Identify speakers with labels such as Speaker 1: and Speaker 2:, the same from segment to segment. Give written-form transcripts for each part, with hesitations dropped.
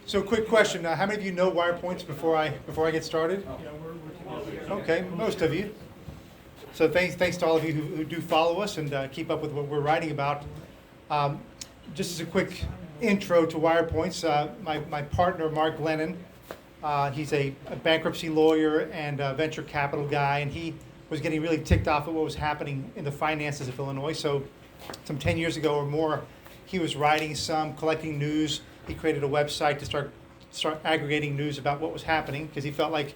Speaker 1: So quick question, how many of you know WirePoints before I get started? Okay, most of you. So thanks to all of you who do follow us and keep up with what we're writing about. Just as a quick intro to WirePoints, my partner Mark Glennon, he's a bankruptcy lawyer and a venture capital guy, and he was getting really ticked off at what was happening in the finances of Illinois. So some 10 years ago or more, he was writing collecting news. He created a website to start aggregating news about what was happening because he felt like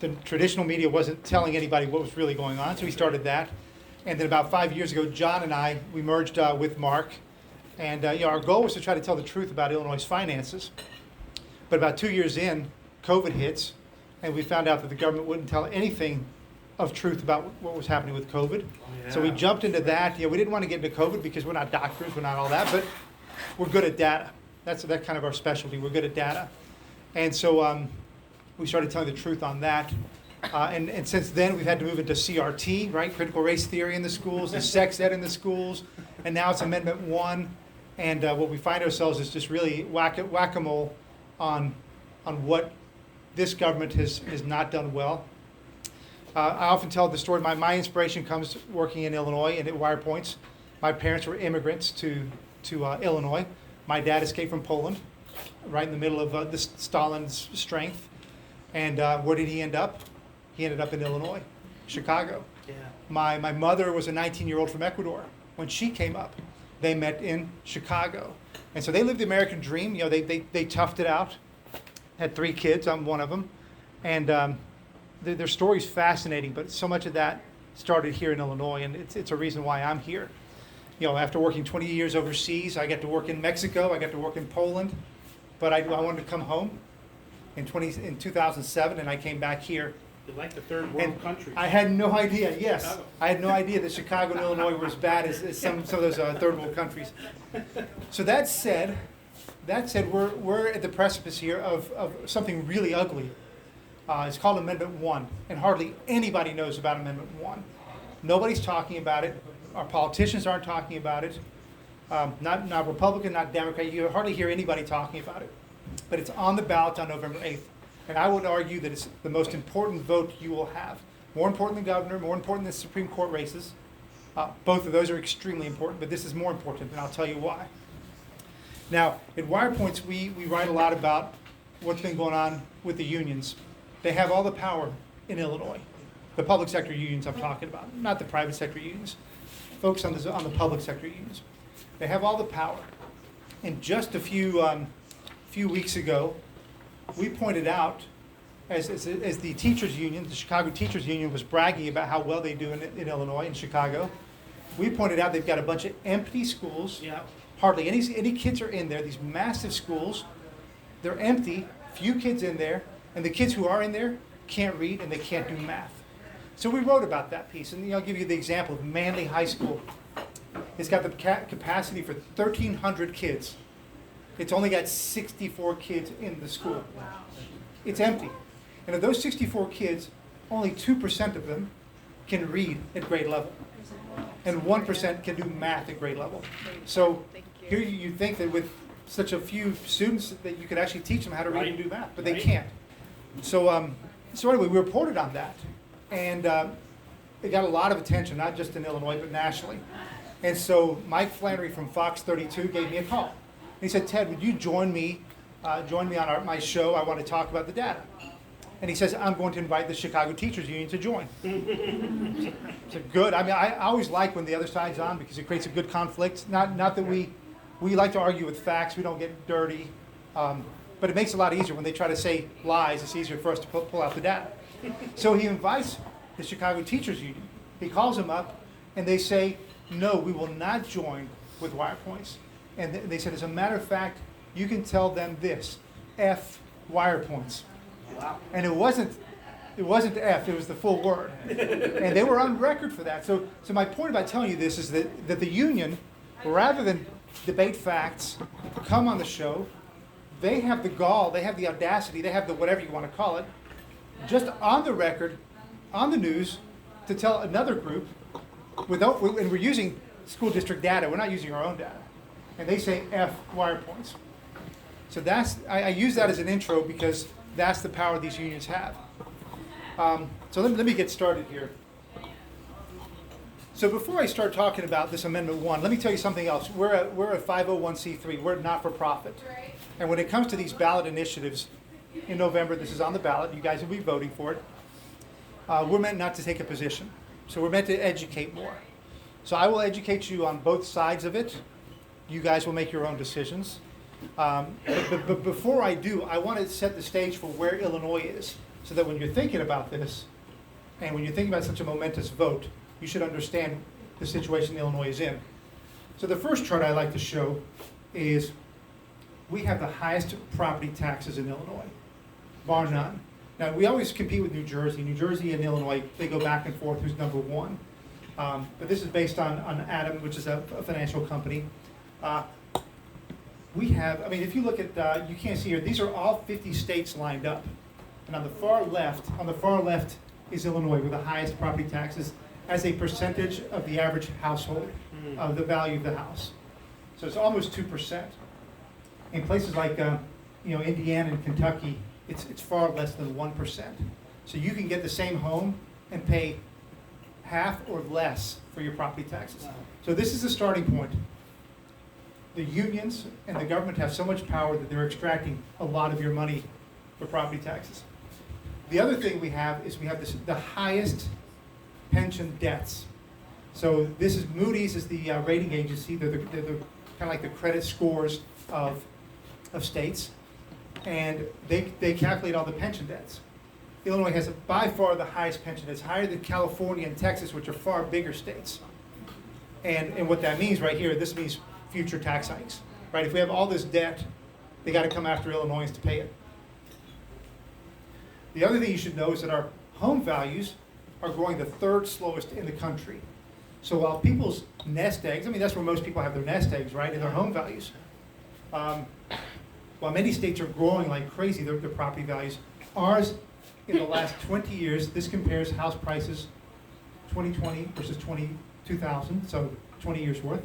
Speaker 1: the traditional media wasn't telling anybody what was really going on. So he started that. And then about 5 years ago, John and I, we merged with Mark. And our goal was to try to tell the truth about Illinois' finances. But about 2 years in, COVID hits, and we found out that the government wouldn't tell anything of truth about what was happening with COVID. Yeah. So we jumped into that. We didn't want to get into COVID because we're not doctors, we're not all that, but we're good at data. That's kind of our specialty. We're good at data. And so we started telling the truth on that. And since then, we've had to move into CRT, right? Critical race theory in the schools, the sex ed in the schools, and now it's Amendment 1. And what we find ourselves is just really whack-a-mole on what this government has not done well. I often tell the story, my inspiration comes working in Illinois and at WirePoints. My parents were immigrants to Illinois. My dad escaped from Poland, right in the middle of Stalin's strength. And where did he end up? He ended up in Illinois, Chicago. Yeah. My mother was a 19-year-old from Ecuador. When she came up, they met in Chicago. And so they lived the American dream. They toughed it out, had 3 kids. I'm one of them. And their story's fascinating, but so much of that started here in Illinois, and it's a reason why I'm here. After working 20 years overseas, I got to work in Mexico, I got to work in Poland, but I wanted to come home in 2007, and I came back here.
Speaker 2: You like the third world countries.
Speaker 1: I had no idea, yes. Chicago. I had no idea that Chicago and Illinois were as bad as some of those third world countries. So that said, we're at the precipice here of something really ugly. It's called Amendment 1, and hardly anybody knows about Amendment 1. Nobody's talking about it. Our politicians aren't talking about it. Not Republican, not Democrat. You hardly hear anybody talking about it. But it's on the ballot on November 8th. And I would argue that it's the most important vote you will have. More important than governor, more important than Supreme Court races. Both of those are extremely important, but this is more important, and I'll tell you why. Now, at WirePoints, we write a lot about what's been going on with the unions. They have all the power in Illinois. The public sector unions I'm talking about, not the private sector unions. Focus on the public sector unions. They have all the power. And just a few weeks ago, we pointed out, as the teachers union, the Chicago Teachers Union was bragging about how well they do in Illinois, in Chicago, we pointed out they've got a bunch of empty schools. Yeah. Hardly any kids are in there. These massive schools, they're empty, few kids in there, and the kids who are in there can't read and they can't do math. So we wrote about that piece, and I'll give you the example of Manley High School. It's got the capacity for 1,300 kids. It's only got 64 kids in the school. It's empty. And of those 64 kids, only 2% of them can read at grade level. And 1% can do math at grade level. So here you think that with such a few students that you could actually teach them how to read and do math, but they can't. So anyway, we reported on that. And it got a lot of attention, not just in Illinois, but nationally. And so Mike Flannery from Fox 32 gave me a call. And he said, "Ted, would you join me on my show? I want to talk about the data." And he says, "I'm going to invite the Chicago Teachers Union to join." So good. I mean, I always like when the other side's on because it creates a good conflict. Not that we like to argue with facts. We don't get dirty. But it makes it a lot easier when they try to say lies. It's easier for us to pull out the data. So he invites the Chicago Teachers Union. He calls them up, and they say, "No, we will not join with WirePoints." And they said, as a matter of fact, you can tell them this: F WirePoints. Wow. And it wasn't F, it was the full word. And they were on record for that. So my point about telling you this is that the union, rather than debate facts, come on the show, they have the gall, they have the audacity, they have the whatever you want to call it, just on the record, on the news, to tell another group, and we're using school district data, we're not using our own data, and they say F WirePoints. So I use that as an intro because that's the power these unions have. So let me get started here. So before I start talking about this Amendment 1, let me tell you something else. We're a 501c3. We're not-for-profit. And when it comes to these ballot initiatives, in November, this is on the ballot. You guys will be voting for it. We're meant not to take a position. So we're meant to educate more. So I will educate you on both sides of it. You guys will make your own decisions. But before I do, I want to set the stage for where Illinois is, so that when you're thinking about this, and when you're thinking about such a momentous vote, you should understand the situation Illinois is in. So the first chart I like to show is we have the highest property taxes in Illinois, bar none. Now, we always compete with New Jersey. New Jersey and Illinois, they go back and forth who's number one. But this is based on Adam, which is a financial company. We have, if you look at, you can't see here, these are all 50 states lined up. And on the far left is Illinois with the highest property taxes as a percentage of the average household, of the value of the house. So it's almost 2%. In places like Indiana and Kentucky, it's far less than 1%. So you can get the same home and pay half or less for your property taxes. So this is the starting point. The unions and the government have so much power that they're extracting a lot of your money for property taxes. The other thing we have is the highest pension debts. So this is Moody's is the rating agency. They're kind of like the credit scores of states, and they calculate all the pension debts. Illinois has by far the highest pension. It's higher than California and Texas, which are far bigger states. And what that means right here, this means future tax hikes, right? If we have all this debt, they got to come after Illinoisans to pay it. The other thing you should know is that our home values are growing the third slowest in the country. So while people's nest eggs, that's where most people have their nest eggs, right, in their home values. While many states are growing like crazy, their property values, ours in the last 20 years, this compares house prices 2020 versus 2000, so 20 years worth.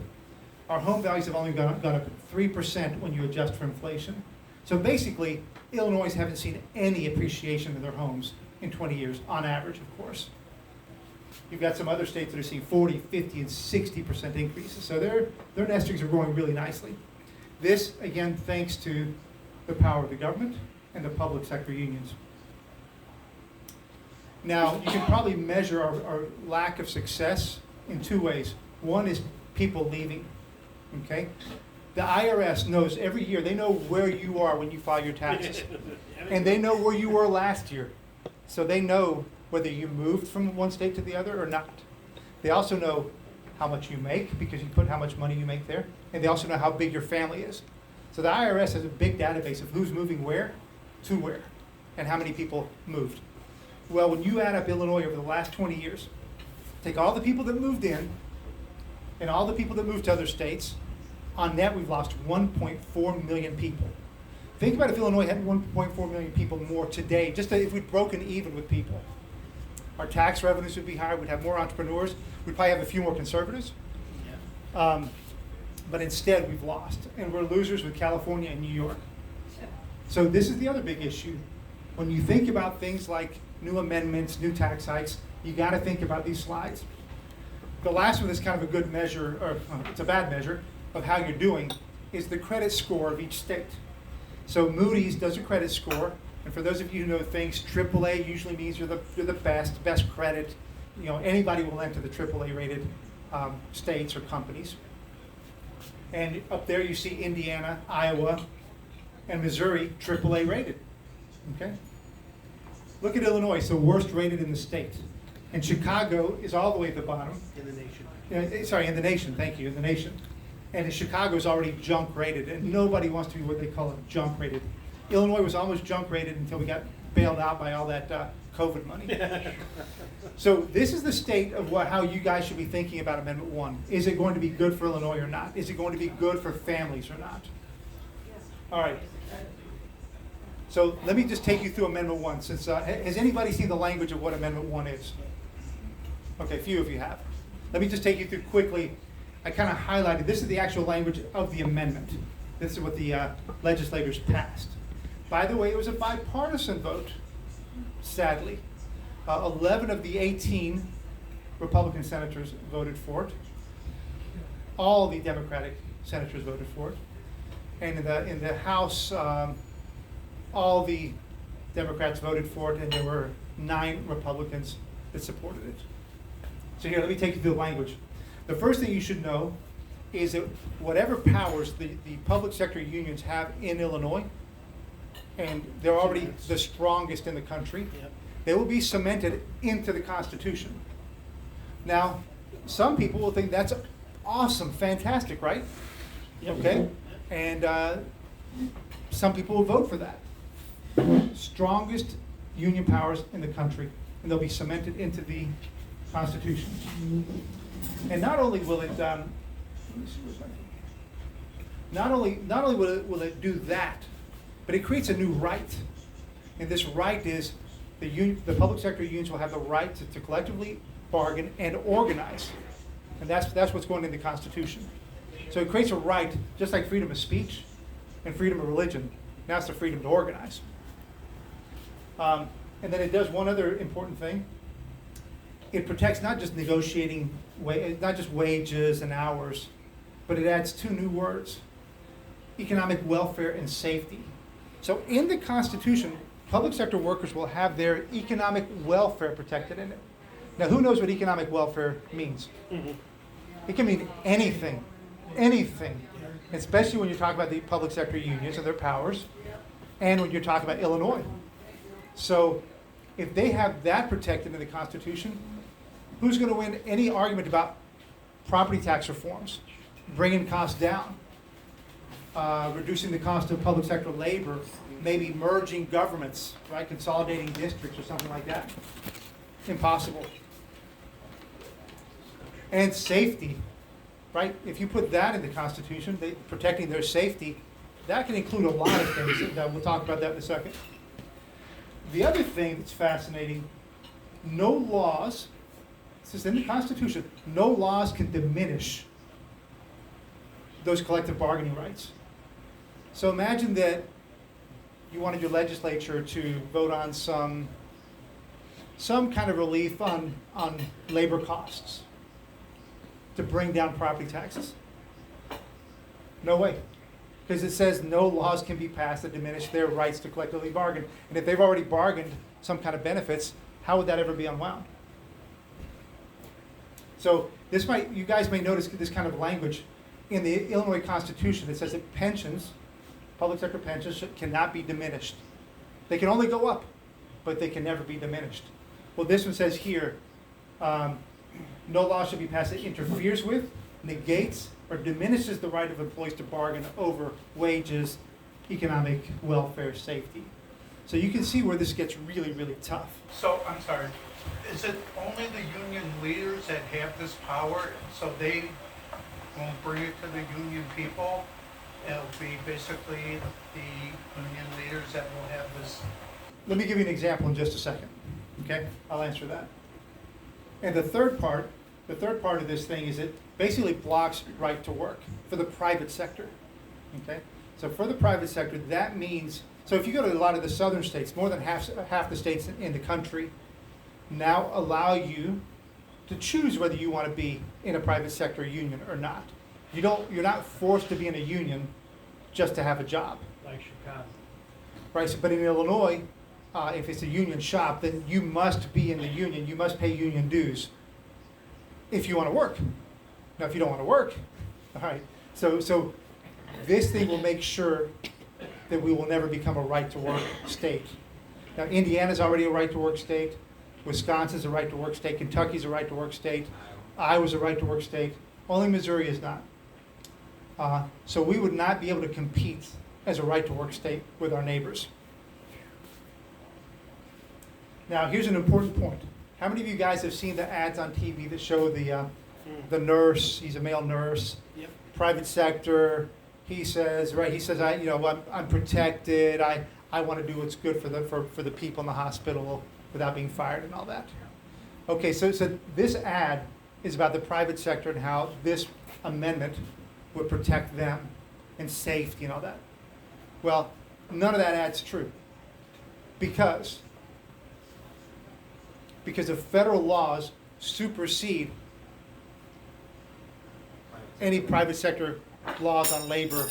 Speaker 1: Our home values have only gone up 3% when you adjust for inflation. So basically, Illinois haven't seen any appreciation in their homes in 20 years, on average, of course. You've got some other states that are seeing 40, 50, and 60% increases. So their nest eggs are growing really nicely. This, again, thanks to the power of the government and the public sector unions. Now, you can probably measure our lack of success in two ways. One is people leaving, okay? The IRS knows every year, they know where you are when you file your taxes. And they know where you were last year. So they know whether you moved from one state to the other or not. They also know how much you make because you put how much money you make there. And they also know how big your family is. So the IRS has a big database of who's moving where to where and how many people moved. Well, when you add up Illinois over the last 20 years, take all the people that moved in and all the people that moved to other states, on net we've lost 1.4 million people. Think about if Illinois had 1.4 million people more today, just if we'd broken even with people. Our tax revenues would be higher, we'd have more entrepreneurs, we'd probably have a few more conservatives. Yeah. But instead we've lost, and we're losers with California and New York. So this is the other big issue. When you think about things like new amendments, new tax hikes, you got to think about these slides. The last one is kind of a good measure, or it's a bad measure, of how you're doing, is the credit score of each state. So Moody's does a credit score, and for those of you who know things, AAA usually means you're the best credit. Anybody will enter the AAA rated states or companies. And up there you see Indiana, Iowa, and Missouri AAA rated. Okay? Look at Illinois, it's the worst rated in the state. And Chicago is all the way at the bottom.
Speaker 2: In the nation.
Speaker 1: In the nation, thank you, in the nation. And Chicago is already junk rated, and nobody wants to be what they call a junk rated. Illinois was almost junk rated until we got bailed out by all that COVID money. So this is the state of how you guys should be thinking about Amendment 1. Is it going to be good for Illinois or not? Is it going to be good for families or not? All right. So let me just take you through Amendment 1. Since has anybody seen the language of what Amendment 1 is? Okay, a few of you have. Let me just take you through quickly. I kind of highlighted, this is the actual language of the amendment. This is what the legislators passed. By the way, it was a bipartisan vote, sadly. 11 of the 18 Republican senators voted for it. All the Democratic senators voted for it. And in the House, all the Democrats voted for it, and there were 9 Republicans that supported it. So here, let me take you through the language. The first thing you should know is that whatever powers the public sector unions have in Illinois, and they're already the strongest in the country, they will be cemented into the Constitution. Now, some people will think that's awesome, fantastic, right? Okay? And some people will vote for that. Strongest union powers in the country, and they'll be cemented into the Constitution. And not only will it, not only will it do that, but it creates a new right. And this right is the public sector unions will have the right to collectively bargain and organize. And that's what's going in the Constitution. So it creates a right, just like freedom of speech and freedom of religion. Now it's the freedom to organize. And then it does one other important thing. It protects not just negotiating, not just wages and hours, but it adds 2 new words: economic welfare and safety. So in the Constitution, public sector workers will have their economic welfare protected in it. Now, who knows what economic welfare means? It can mean anything, anything, especially when you talk about the public sector unions and their powers, and when you're talking about Illinois. So if they have that protected in the Constitution, who's going to win any argument about property tax reforms, bringing costs down, reducing the cost of public sector labor, maybe merging governments, right, consolidating districts or something like that? Impossible. And safety, right? If you put that in the Constitution, protecting their safety, that can include a lot of things, and we'll talk about that in a second. The other thing that's fascinating, no laws, this is in the Constitution, no laws can diminish those collective bargaining rights. So imagine that you wanted your legislature to vote on some kind of relief on labor costs to bring down property taxes. No way. Because it says no laws can be passed that diminish their rights to collectively bargain. And if they've already bargained some kind of benefits, how would that ever be unwound? So you guys may notice this kind of language in the Illinois Constitution. It says that pensions, public sector pensions, cannot be diminished. They can only go up, but they can never be diminished. Well, this one says here, no law should be passed that interferes with, negates, or diminishes the right of employees to bargain over wages, economic welfare, safety. So you can see where this gets really, really tough.
Speaker 3: So, I'm sorry, is it only the union leaders that have this power, so they won't bring it to the union people? It'll be basically the union leaders that will have this.
Speaker 1: Let me give you an example in just a second, okay? I'll answer that. And the third part of this thing is it basically blocks right to work for the private sector, okay? So for the private sector, that means, so if you go to a lot of the southern states, more than half the states in the country now allow you to choose whether you want to be in a private sector union or not. You're not forced to be in a union just to have a job.
Speaker 2: Like Chicago.
Speaker 1: Right, so, but in Illinois, if it's a union shop, then you must be in the union. You must pay union dues if you want to work. Now, if you don't want to work, all right. So this thing will make sure that we will never become a right-to-work state. Now, Indiana's already a right-to-work state. Wisconsin's a right-to-work state. Kentucky's a right-to-work state. Iowa's a right-to-work state. Only Missouri is not. So we would not be able to compete as a right-to-work state with our neighbors. Now, here's an important point. How many of you guys have seen the ads on TV that show the nurse? He's a male nurse.
Speaker 2: Yep.
Speaker 1: Private sector. He says, I'm protected. I want to do what's good for the people in the hospital without being fired and all that. Okay, so this ad is about the private sector and how this amendment would protect them. and safety and all that. Well, none of that adds true because the federal laws supersede any private sector laws on labor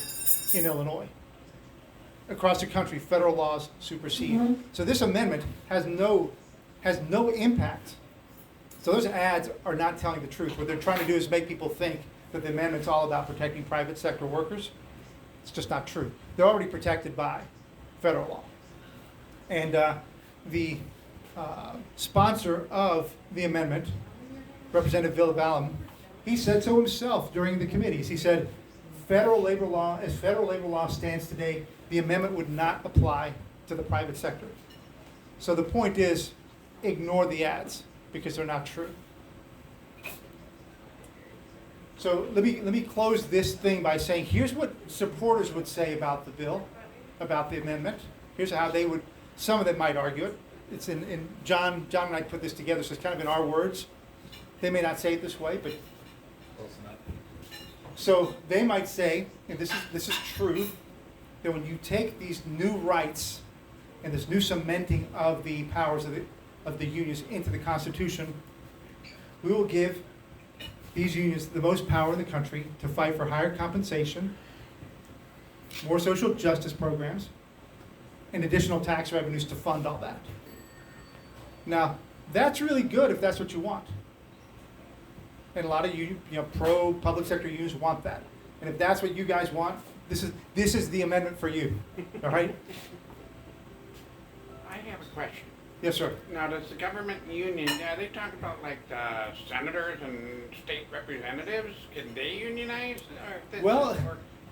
Speaker 1: in Illinois. Across the country, federal laws supersede. So this amendment has no impact. So those ads are not telling the truth. What they're trying to do is make people think that the amendment's all about protecting private sector workers. It's just not true. They're already protected by federal law. And the sponsor of the amendment, Representative Villabalum, he said so himself during the committees. He said, as federal labor law stands today, the amendment would not apply to the private sector. So the point is, ignore the ads because they're not true. So let me close this thing by saying, here's what supporters would say about the bill, about the amendment. Here's how they would, some of them might argue it. It's in John and I put this together, so it's kind of in our words. They may not say it this way, but so they might say, and this is true, that when you take these new rights and this new cementing of the powers of the unions into the Constitution, we will give these unions the most power in the country to fight for higher compensation, more social justice programs, and additional tax revenues to fund all that. Now, that's really good if that's what you want. And a lot of pro-public sector unions want that. And if that's what you guys want, this is the amendment for you. All right?
Speaker 2: I have a question.
Speaker 1: Yes, sir.
Speaker 2: Now, does the government union, they talk about like the senators and state representatives, can they unionize?
Speaker 1: Well,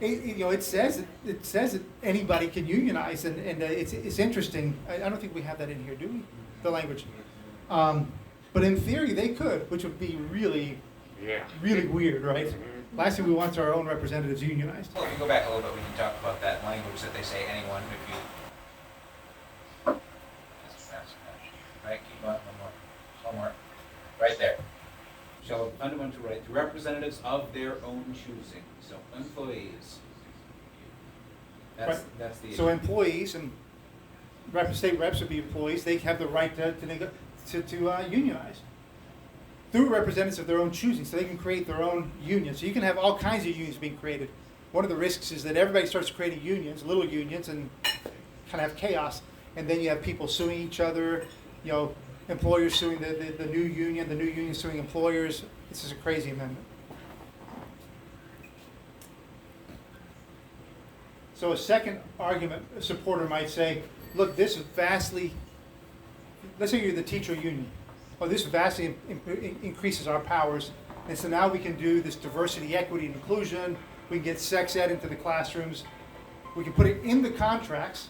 Speaker 1: it says that anybody can unionize, and it's interesting. I don't think we have that in here, do we? The language. But in theory, they could, which would be really weird, right?
Speaker 2: Mm-hmm.
Speaker 1: Last thing we want is our own representatives unionized.
Speaker 4: Well, if you go back a little bit, we can talk about that language that they say anyone, if you... Right, keep going, one more. Right there. Shall have fundamental right to representatives of their own choosing, so employees. That's the issue.
Speaker 1: So employees and state reps would be employees. They have the right to unionize through representatives of their own choosing, so they can create their own unions. So you can have all kinds of unions being created. One of the risks is that everybody starts creating unions, little unions, and kind of have chaos. And then you have people suing each other, employers suing the new union suing employers. This is a crazy amendment. So a second argument, a supporter might say, look, this vastly, let's say you're the teacher union. Oh, this vastly increases our powers. And so now we can do this diversity, equity, and inclusion. We can get sex ed into the classrooms. We can put it in the contracts.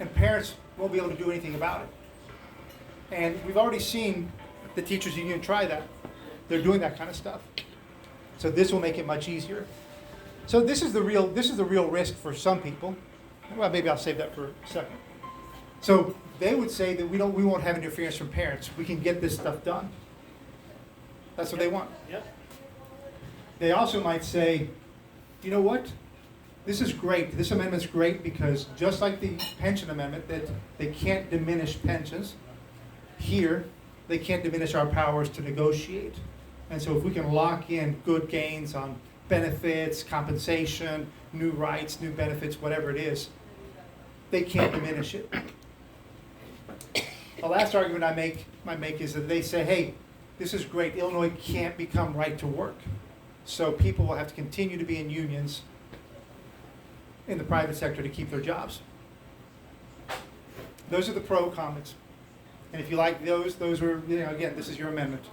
Speaker 1: And parents won't be able to do anything about it. And we've already seen the teachers union try that. They're doing that kind of stuff. So this will make it much easier. So this is the real risk for some people. Well, maybe I'll save that for a second. So they would say that we won't have interference from parents. We can get this stuff done. That's what they want.
Speaker 2: Yep.
Speaker 1: They also might say, you know what? This is great. This amendment's great because just like the pension amendment, that they can't diminish pensions, here they can't diminish our powers to negotiate. And so if we can lock in good gains on benefits, compensation, new rights, new benefits, whatever it is, they can't diminish it. The last argument I might make is that they say, hey, this is great. Illinois can't become right to work. So people will have to continue to be in unions in the private sector to keep their jobs. Those are the pro comments. And if you like those are, again, this is your amendment.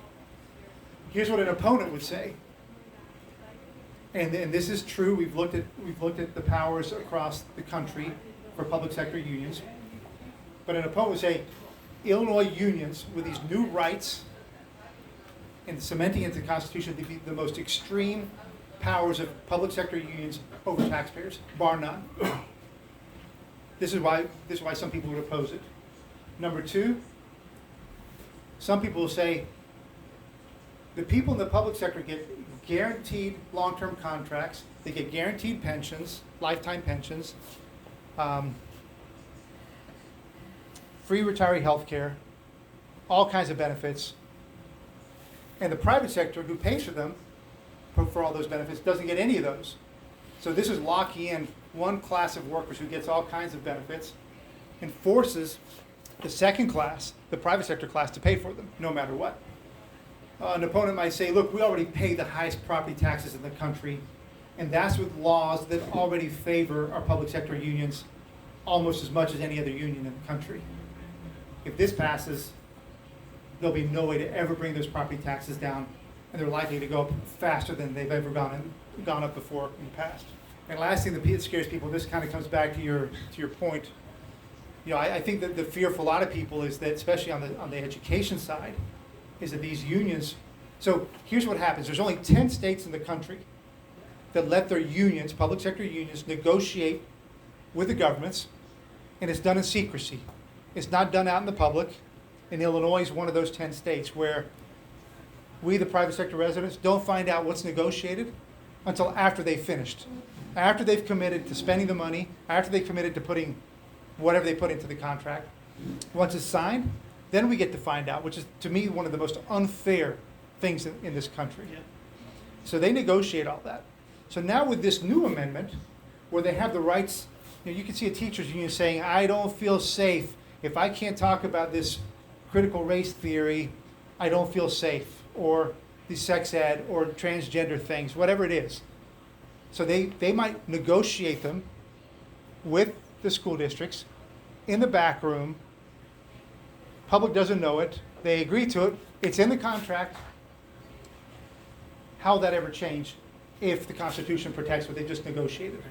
Speaker 1: Here's what an opponent would say. And this is true. We've looked at the powers across the country for public sector unions. But an opponent would say, Illinois unions with these new rights and cementing into the Constitution to be the most extreme powers of public sector unions over taxpayers, bar none. This is why some people would oppose it. Number two, some people will say, The people in the public sector get guaranteed long-term contracts, they get guaranteed pensions, lifetime pensions, free retiree health care, all kinds of benefits. And the private sector, who pays for them, for all those benefits, doesn't get any of those. So this is locking in one class of workers who gets all kinds of benefits and forces the second class, the private sector class, to pay for them, no matter what. An opponent might say, look, we already pay the highest property taxes in the country, and that's with laws that already favor our public sector unions almost as much as any other union in the country. If this passes, there'll be no way to ever bring those property taxes down, and they're likely to go up faster than they've ever gone up before in the past. And last thing that scares people, this kind of comes back to your point. You know, I think that the fear for a lot of people is that, especially on the education side, is that these unions. So here's what happens: there's only 10 states in the country that let their unions, public sector unions, negotiate with the governments, and it's done in secrecy. It's not done out in the public. And Illinois is one of those 10 states where we, the private sector residents, don't find out what's negotiated until after they've finished. After they've committed to spending the money, after they've committed to putting whatever they put into the contract. Once it's signed, then we get to find out, which is, to me, one of the most unfair things in this country.
Speaker 5: Yeah.
Speaker 1: So they negotiate all that. So now with this new amendment, where they have the rights, you can see a teachers union saying, I don't feel safe. If I can't talk about this critical race theory, I don't feel safe, or the sex ed, or transgender things, whatever it is. So they might negotiate them with the school districts in the back room. Public doesn't know it. They agree to it. It's in the contract. How will that ever change if the Constitution protects what they just negotiated?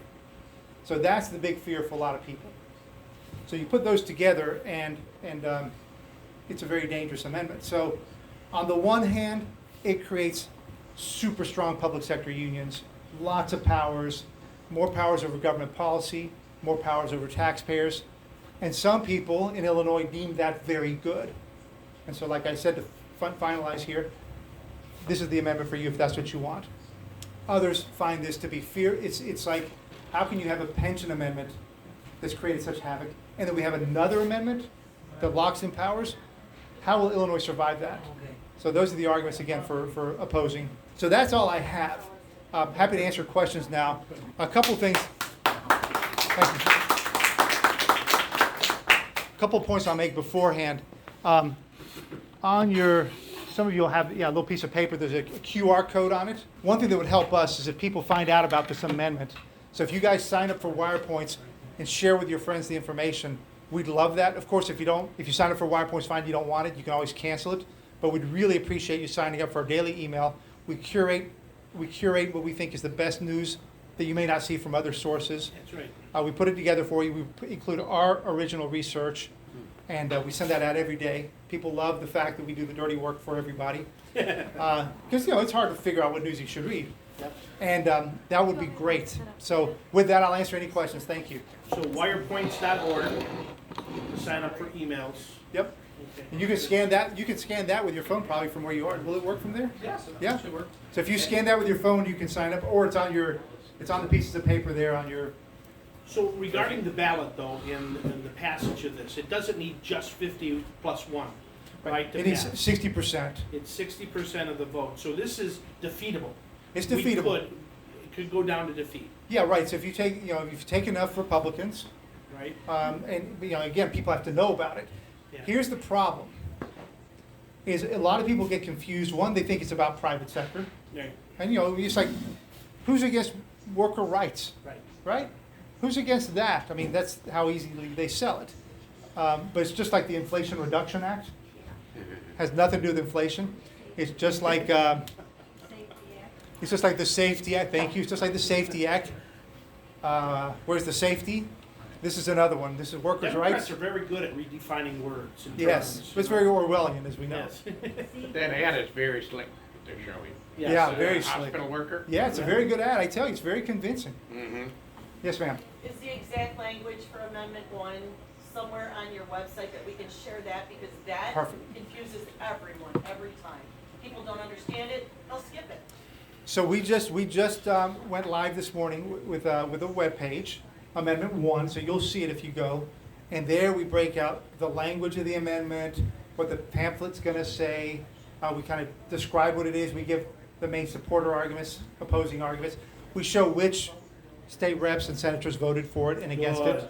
Speaker 1: So that's the big fear for a lot of people. So you put those together, and it's a very dangerous amendment. So on the one hand, it creates super strong public sector unions, lots of powers, more powers over government policy, more powers over taxpayers. And some people in Illinois deem that very good. And so, like I said, to finalize here, this is the amendment for you if that's what you want. Others find this to be fear. It's like, how can you have a pension amendment that's created such havoc, and then we have another amendment that locks in powers? How will Illinois survive that? So those are the arguments, again, for opposing. So that's all I have. I'm happy to answer questions now. A couple things. Thank you. A couple of points I'll make beforehand. On your, some of you will have a little piece of paper. There's a QR code on it. One thing that would help us is if people find out about this amendment. So if you guys sign up for WirePoints and share with your friends the information, we'd love that. Of course, if you sign up for WirePoints, fine, you don't want it, you can always cancel it. But we'd really appreciate you signing up for our daily email. We curate what we think is the best news that you may not see from other sources.
Speaker 5: That's right.
Speaker 1: We put it together for you. We include our original research, and we send that out every day. People love the fact that we do the dirty work for everybody. Because, it's hard to figure out what news you should read.
Speaker 5: Yep.
Speaker 1: And that would be great. So with that, I'll answer any questions. Thank you.
Speaker 5: So wirepoints.org to sign up for emails.
Speaker 1: Yep.
Speaker 5: Okay.
Speaker 1: And you can scan that. You can scan that with your phone probably from where you are. Will it work from there?
Speaker 5: Yes,
Speaker 1: Yeah.
Speaker 5: should work.
Speaker 1: So if you scan that with your phone, you can sign up, or it's on the pieces of paper there on your.
Speaker 5: So regarding the ballot, though, in the passage of this, it doesn't need just 50 plus 1, right? To
Speaker 1: It needs
Speaker 5: pass.
Speaker 1: 60%.
Speaker 5: It's 60% of the vote. So this is defeatable.
Speaker 1: It's defeatable.
Speaker 5: It could go down to defeat,
Speaker 1: Yeah, right. So if you take, if you take enough Republicans,
Speaker 5: right?
Speaker 1: and again, people have to know about it.
Speaker 5: Yeah.
Speaker 1: Here's the problem: is a lot of people get confused. One, they think it's about private sector,
Speaker 5: Right.
Speaker 1: and it's like, who's against worker rights,
Speaker 5: Right.
Speaker 1: right? Who's against that? I mean, that's how easily they sell it. But it's just like the Inflation Reduction Act. Has nothing to do with inflation. It's just like. It's just like the Safety Act. Thank you. It's just like the Safety Act. Where's the safety? This is another one. This is workers'
Speaker 5: Democrats
Speaker 1: rights.
Speaker 5: are very good at redefining words and
Speaker 1: Yes,
Speaker 5: terms.
Speaker 1: but it's very Orwellian, as we know.
Speaker 5: Yes.
Speaker 2: That ad is very slick that they're showing.
Speaker 5: Yes.
Speaker 1: Yeah, very slick.
Speaker 2: Hospital worker?
Speaker 1: Yeah, it's a very good ad. I tell you, it's very convincing.
Speaker 2: Mm-hmm.
Speaker 1: Yes, ma'am.
Speaker 6: Is the exact language for Amendment 1 somewhere on your website that we can share that? Because that
Speaker 1: Perfect.
Speaker 6: confuses everyone every time. people don't understand it, they'll skip it.
Speaker 1: So we just went live this morning with a webpage, Amendment 1, so you'll see it if you go. And there we break out the language of the amendment, what the pamphlet's gonna say. We kind of describe what it is. We give the main supporter arguments, opposing arguments. We show which state reps and senators voted for it and against it.
Speaker 5: Good.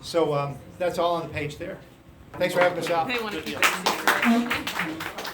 Speaker 1: So that's all on the page there. Thanks for having us out.
Speaker 7: They want to
Speaker 5: Good
Speaker 7: keep
Speaker 5: deal.
Speaker 7: it secret.